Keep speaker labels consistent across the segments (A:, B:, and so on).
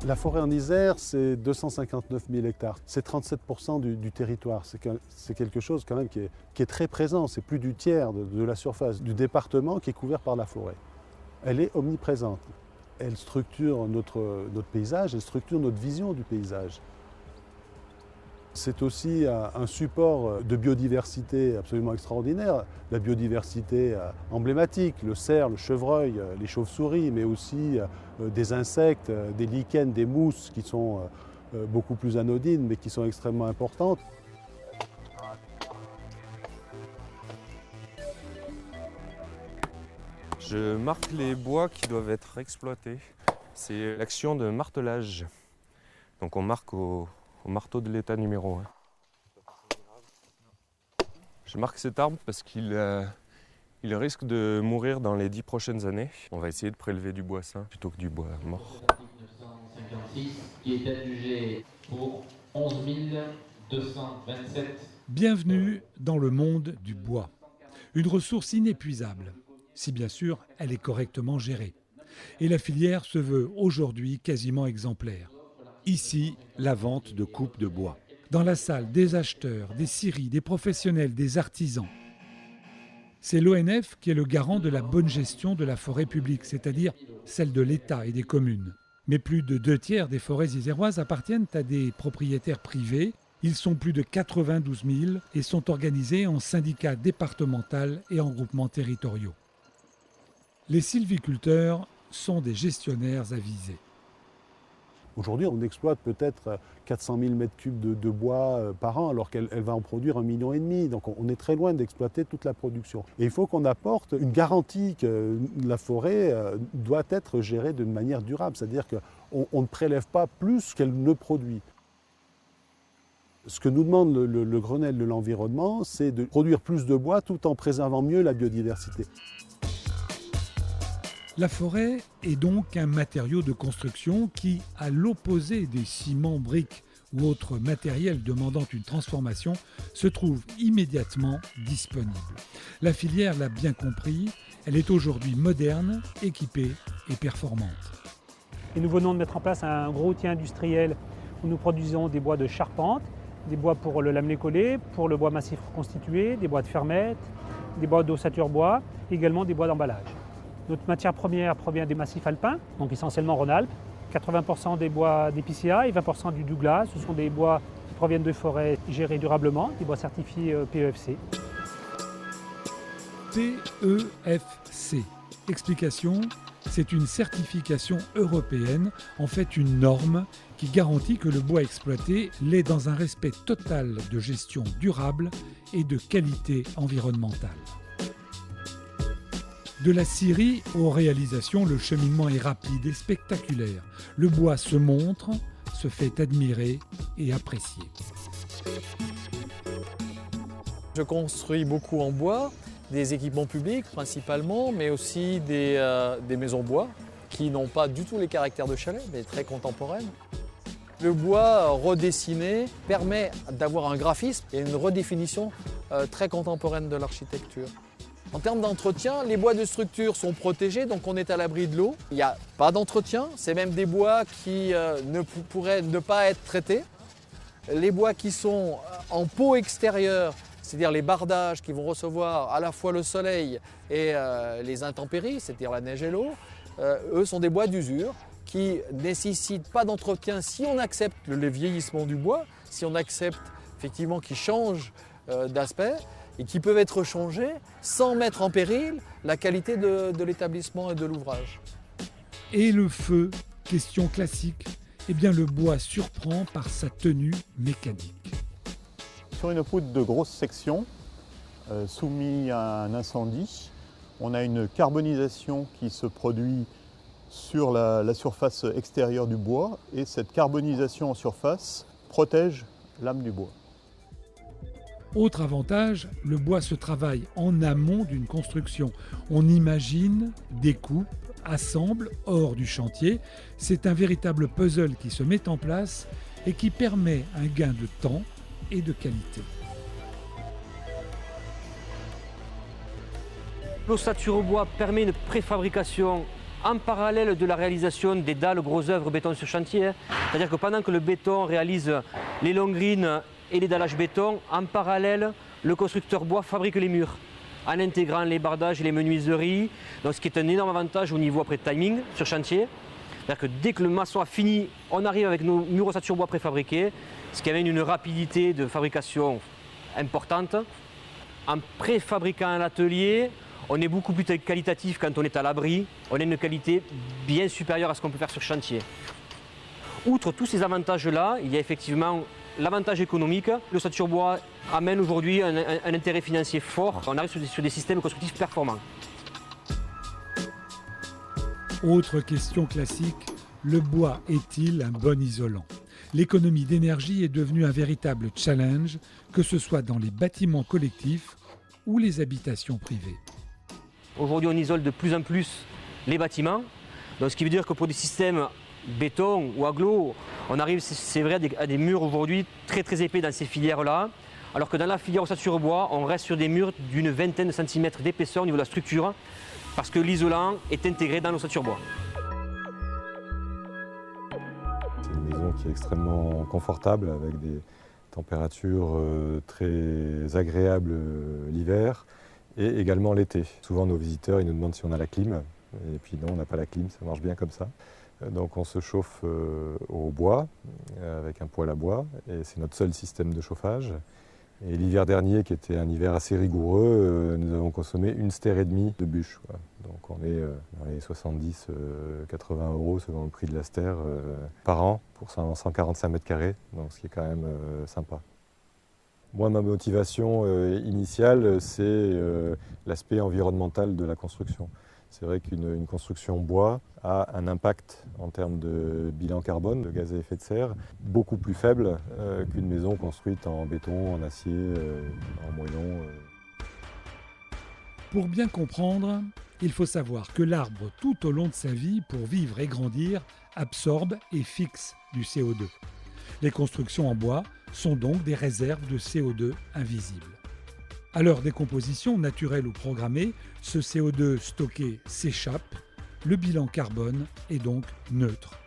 A: La forêt en Isère, c'est 259 000 hectares. C'est 37% du territoire. C'est quelque chose quand même qui est très présent. C'est plus du tiers de la surface du département qui est couvert par la forêt. Elle est omniprésente. Elle structure notre paysage, elle structure notre vision du paysage. C'est aussi un support de biodiversité absolument extraordinaire. La biodiversité emblématique, le cerf, le chevreuil, les chauves-souris, mais aussi des insectes, des lichens, des mousses qui sont beaucoup plus anodines, mais qui sont extrêmement importantes.
B: Je marque les bois qui doivent être exploités. C'est l'action de martelage. Donc on marque au marteau de l'état numéro 1. Je marque cet arbre parce qu'il risque de mourir dans les 10 prochaines années. On va essayer de prélever du bois sain plutôt que du bois mort.
C: 1956 qui est adjugé pour 11 227.
D: Bienvenue dans le monde du bois. Une ressource inépuisable, si bien sûr elle est correctement gérée. Et la filière se veut aujourd'hui quasiment exemplaire. Ici, la vente de coupes de bois. Dans la salle, des acheteurs, des scieries, des professionnels, des artisans. C'est l'ONF qui est le garant de la bonne gestion de la forêt publique, c'est-à-dire celle de l'État et des communes. Mais plus de 2/3 des forêts iséroises appartiennent à des propriétaires privés. Ils sont plus de 92 000 et sont organisés en syndicats départementaux et en groupements territoriaux. Les sylviculteurs sont des gestionnaires avisés.
A: Aujourd'hui, on exploite peut-être 400 000 m3 de bois par an, alors qu'elle va en produire 1,5 million. Donc on est très loin d'exploiter toute la production. Et il faut qu'on apporte une garantie que la forêt doit être gérée d'une manière durable, c'est-à-dire qu'on ne prélève pas plus qu'elle ne produit. Ce que nous demande le Grenelle de l'environnement, c'est de produire plus de bois tout en préservant mieux la biodiversité.
D: La forêt est donc un matériau de construction qui, à l'opposé des ciments, briques ou autres matériels demandant une transformation, se trouve immédiatement disponible. La filière l'a bien compris, elle est aujourd'hui moderne, équipée et performante.
E: Et nous venons de mettre en place un gros outil industriel où nous produisons des bois de charpente, des bois pour le lamelé collé, pour le bois massif reconstitué, des bois de fermette, des bois d'ossature bois, également des bois d'emballage. Notre matière première provient des massifs alpins, donc essentiellement Rhône-Alpes. 80% des bois d'épicéa et 20% du Douglas. Ce sont des bois qui proviennent de forêts gérées durablement, des bois certifiés PEFC.
D: PEFC. Explication, c'est une certification européenne, en fait une norme qui garantit que le bois exploité l'est dans un respect total de gestion durable et de qualité environnementale. De la scierie aux réalisations, le cheminement est rapide et spectaculaire. Le bois se montre, se fait admirer et apprécier.
F: Je construis beaucoup en bois, des équipements publics principalement, mais aussi des maisons bois qui n'ont pas du tout les caractères de chalet, mais très contemporaines. Le bois redessiné permet d'avoir un graphisme et une redéfinition très contemporaine de l'architecture. En termes d'entretien, les bois de structure sont protégés, donc on est à l'abri de l'eau. Il n'y a pas d'entretien, c'est même des bois qui pourraient ne pas être traités. Les bois qui sont en peau extérieure, c'est-à-dire les bardages qui vont recevoir à la fois le soleil et les intempéries, c'est-à-dire la neige et l'eau, eux sont des bois d'usure qui ne nécessitent pas d'entretien si on accepte le vieillissement du bois, si on accepte effectivement qu'il change d'aspect, et qui peuvent être changés sans mettre en péril la qualité de l'établissement et de l'ouvrage.
D: Et le feu, question classique, eh bien le bois surprend par sa tenue mécanique.
G: Sur une poutre de grosse section, soumise à un incendie, on a une carbonisation qui se produit sur la surface extérieure du bois, et cette carbonisation en surface protège l'âme du bois.
D: Autre avantage, le bois se travaille en amont d'une construction. On imagine, découpe, assemble hors du chantier. C'est un véritable puzzle qui se met en place et qui permet un gain de temps et de qualité.
H: L'ossature au bois permet une préfabrication en parallèle de la réalisation des dalles gros œuvres béton sur chantier. C'est-à-dire que pendant que le béton réalise les longrines et les dallages béton, en parallèle, le constructeur bois fabrique les murs en intégrant les bardages et les menuiseries, donc ce qui est un énorme avantage au niveau après timing sur chantier. C'est-à-dire que dès que le maçon a fini, on arrive avec nos murs ossature bois préfabriqués, ce qui amène une rapidité de fabrication importante. En préfabriquant à l'atelier, on est beaucoup plus qualitatif quand on est à l'abri, on a une qualité bien supérieure à ce qu'on peut faire sur chantier. Outre tous ces avantages-là, il y a effectivement l'avantage économique. L'ossature bois amène aujourd'hui un intérêt financier fort. On arrive sur des systèmes constructifs performants.
D: Autre question classique, le bois est-il un bon isolant ? L'économie d'énergie est devenue un véritable challenge, que ce soit dans les bâtiments collectifs ou les habitations privées.
H: Aujourd'hui, on isole de plus en plus les bâtiments. Donc, ce qui veut dire que pour des systèmes béton ou agglo, on arrive, c'est vrai, à des murs aujourd'hui très épais dans ces filières-là. Alors que dans la filière ossature bois, on reste sur des murs d'une vingtaine de centimètres d'épaisseur au niveau de la structure, parce que l'isolant est intégré dans l'ossature bois.
I: C'est une maison qui est extrêmement confortable, avec des températures très agréables l'hiver et également l'été. Souvent nos visiteurs ils nous demandent si on a la clim, et puis non, on n'a pas la clim, ça marche bien comme ça. Donc on se chauffe au bois, avec un poêle à bois, et c'est notre seul système de chauffage. Et l'hiver dernier, qui était un hiver assez rigoureux, nous avons consommé 1,5 stère de bûche. Quoi. Donc on est dans les 70-80 € selon le prix de la stère par an pour 145 mètres carrés, donc ce qui est quand même sympa. Moi, ma motivation initiale, c'est l'aspect environnemental de la construction. C'est vrai qu'une construction bois a un impact en termes de bilan carbone, de gaz à effet de serre, beaucoup plus faible qu'une maison construite en béton, en acier, en moellon.
D: Pour bien comprendre, il faut savoir que l'arbre, tout au long de sa vie, pour vivre et grandir, absorbe et fixe du CO2. Les constructions en bois sont donc des réserves de CO2 invisibles. À leur décomposition, naturelle ou programmée, ce CO2 stocké s'échappe, le bilan carbone est donc neutre.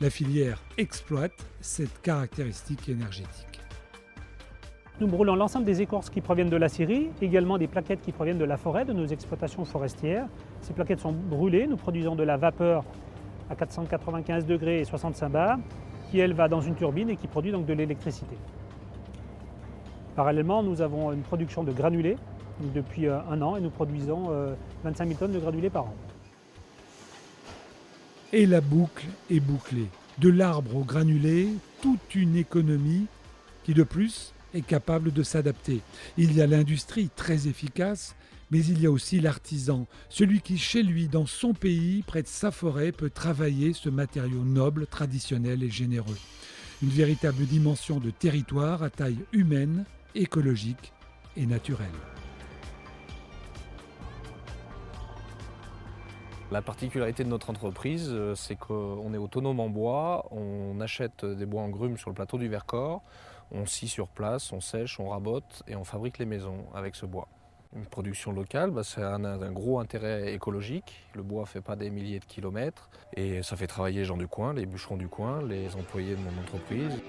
D: La filière exploite cette caractéristique énergétique.
E: Nous brûlons l'ensemble des écorces qui proviennent de la scierie, également des plaquettes qui proviennent de la forêt, de nos exploitations forestières. Ces plaquettes sont brûlées, nous produisons de la vapeur à 495 degrés et 65 bars, qui elle va dans une turbine et qui produit donc de l'électricité. Parallèlement, nous avons une production de granulés depuis 1 an et nous produisons 25 000 tonnes de granulés par an.
D: Et la boucle est bouclée. De l'arbre au granulé, toute une économie qui de plus est capable de s'adapter. Il y a l'industrie très efficace, mais il y a aussi l'artisan, celui qui chez lui, dans son pays, près de sa forêt, peut travailler ce matériau noble, traditionnel et généreux. Une véritable dimension de territoire à taille humaine, écologique et naturelle.
F: La particularité de notre entreprise, c'est qu'on est autonome en bois, on achète des bois en grume sur le plateau du Vercors, on scie sur place, on sèche, on rabote et on fabrique les maisons avec ce bois. Une production locale, c'est un gros intérêt écologique. Le bois ne fait pas des milliers de kilomètres et ça fait travailler les gens du coin, les bûcherons du coin, les employés de mon entreprise.